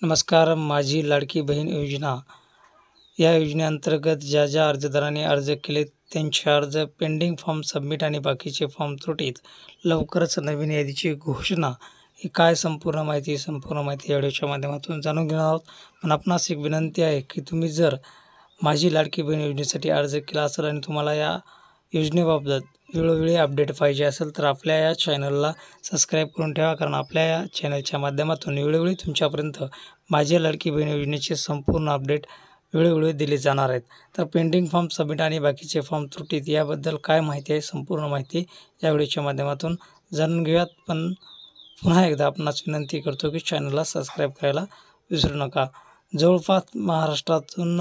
नमस्कार. माझी लाडकी बहीण योजना या योजनेअंतर्गत ज्या अर्जदारांनी अर्ज केले त्यांचे अर्ज पेंडिंग फॉर्म सबमिट आणि बाकीचे फॉर्म त्रुटीत लवकरच नवीन यादीची घोषणा. ही काय संपूर्ण माहिती या व्हिडिओच्या माध्यमातून जाणून घेणार आहोत. पण आपणास एक विनंती आहे की तुम्ही जर माझी लाडकी बहीण योजनेसाठी अर्ज केला असेल आणि तुम्हाला या योजनेबाबत वेळोवेळी अपडेट पाहिजे असेल तर आपल्या या चॅनलला सबस्क्राईब करून ठेवा, कारण आपल्या या चॅनलच्या माध्यमातून वेळोवेळी तुमच्यापर्यंत माझी लाडकी बहीण योजनेचे संपूर्ण अपडेट वेळोवेळी दिले जाणार आहेत. तर पेंडिंग फॉर्म सबमिट आणि बाकीचे फॉर्म त्रुटीत याबद्दल काय माहिती आहे, संपूर्ण माहिती या व्हिडिओच्या माध्यमातून जाणून घेऊयात. पण पुन्हा एकदा आपणास विनंती करतो की चॅनलला सबस्क्राईब करायला विसरू नका. जवळपास महाराष्ट्रातून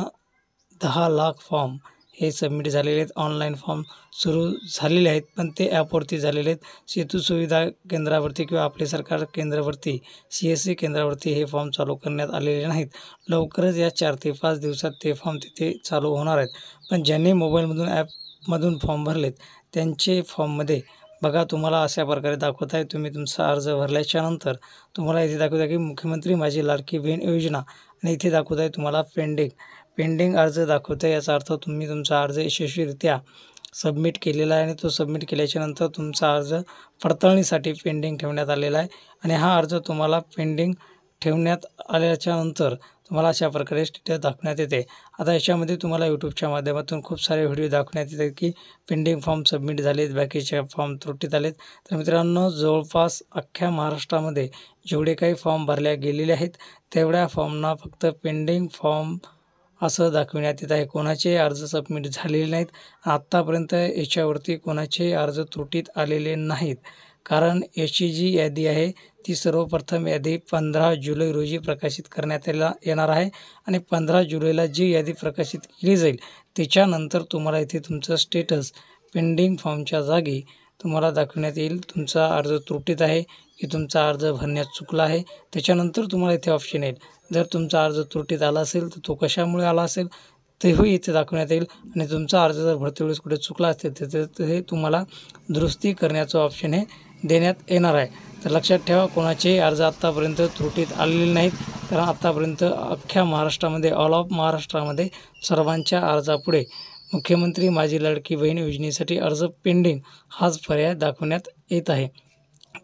10 लाख फॉर्म हे सबमिट झालेले आहेत. ऑनलाईन फॉर्म सुरू झालेले आहेत, पण ते ॲपवरती झालेले आहेत. सेतू सुविधा केंद्रावरती किंवा आपले सरकार केंद्रावरती CSC केंद्रावरती हे फॉर्म चालू करण्यात आलेले नाहीत. लवकरच या 4 ते 5 दिवसात ते फॉर्म तिथे चालू होणार आहेत. पण ज्यांनी मोबाईलमधून ॲपमधून फॉर्म भरलेत त्यांचे फॉर्ममध्ये बघा तुम्हाला अशा प्रकारे दाखवत आहे. तुम्ही तुमचा अर्ज भरल्याच्यानंतर तुम्हाला इथे दाखवत आहे की मुख्यमंत्री माझी लाडकी बहीण योजना आणि इथे दाखवत आहे तुम्हाला पेंडिंग अर्ज दाखवत आहे. याचा अर्थ तुम्ही तुमचा अर्ज यशस्वीरित्या सबमिट केलेला आहे आणि तो सबमिट केल्याच्यानंतर तुमचा अर्ज पडताळणीसाठी पेंडिंग ठेवण्यात आलेला आहे. आणि हा अर्ज तुम्हाला पेंडिंग ठेवण्यात आल्याच्यानंतर तुम्हाला अशा प्रकारे स्टेटस दाखवण्यात येते. आता याच्यामध्ये तुम्हाला यूट्यूबच्या माध्यमातून खूप सारे व्हिडिओ दाखवण्यात येतात की पेंडिंग फॉर्म सबमिट झालेत, बाकीचे फॉर्म त्रुटीत आलेत. तर मित्रांनो, जवळपास अख्ख्या महाराष्ट्रामध्ये जेवढे काही फॉर्म भरल्या गेलेले आहेत तेवढ्या फॉर्मना फक्त पेंडिंग फॉर्म असं दाखविण्यात येत आहे. कोणाचे अर्ज सबमिट झालेले नाहीत. आत्तापर्यंत याच्यावरती कोणाचे अर्ज त्रुटीत आलेले नाहीत, कारण याची जी यादी आहे ती सर्वप्रथम यादी 15 जुलै रोजी प्रकाशित करण्यात येणार आहे. आणि 15 जुलैला जी यादी प्रकाशित केली जाईल त्याच्यानंतर तुम्हाला इथे तुमचं स्टेटस पेंडिंग फॉर्मच्या जागी तुम्हाला दाखवण्यात येईल तुमचा अर्ज त्रुटीत आहे की तुमचा अर्ज भरण्यात चुकला आहे. त्याच्यानंतर तुम्हाला इथे ऑप्शन येईल. जर तुमचा अर्ज त्रुटीत आला असेल तर तो कशामुळे आला असेल तेही इथे दाखवण्यात येईल. आणि तुमचा अर्ज जर भरते वेळेस कुठे चुकला असेल तर हे तुम्हाला दुरुस्ती करण्याचं ऑप्शन हे देण्यात येणार आहे. तर लक्षात ठेवा, कोणाचे अर्ज आत्तापर्यंत त्रुटीत आलेले नाहीत, कारण आत्तापर्यंत अख्ख्या महाराष्ट्रामध्ये ऑल ऑफ महाराष्ट्रामध्ये सर्वांच्या अर्जापुढे मुख्यमंत्री माझी लाडकी बहीण योजनेसाठी अर्ज पेंडिंग हाच पर्याय दाखवण्यात येत आहे.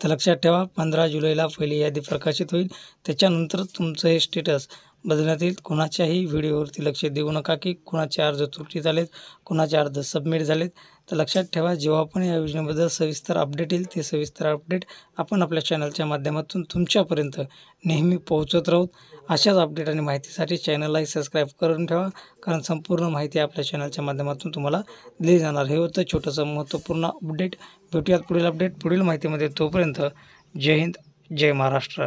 तर लक्षात ठेवा, 15 जुलैला पहिली यादी प्रकाशित होईल, त्याच्यानंतर तुमचं हे स्टेटस बदलण्यात येईल. कोणाच्याही व्हिडिओवरती लक्ष देऊ नका की कोणाचे अर्ज त्रुटीत आलेत, कोणाचे अर्ज सबमिट झालेत. तर लक्षात ठेवा, जेव्हा पण या योजनेबद्दल सविस्तर अपडेट येईल ते सविस्तर अपडेट आपण आपल्या चॅनलच्या माध्यमातून तुमच्यापर्यंत नेहमी पोहोचत राहू. अशाच अपडेट आणि माहितीसाठी चॅनललाही सबस्क्राईब करून ठेवा, कारण संपूर्ण माहिती आपल्या चॅनलच्या माध्यमातून तुम्हाला दिली जाणार. हे होतं छोटंसं महत्त्वपूर्ण अपडेट. भेटूयात पुढील माहितीमध्ये. तोपर्यंत जय हिंद, जय महाराष्ट्र.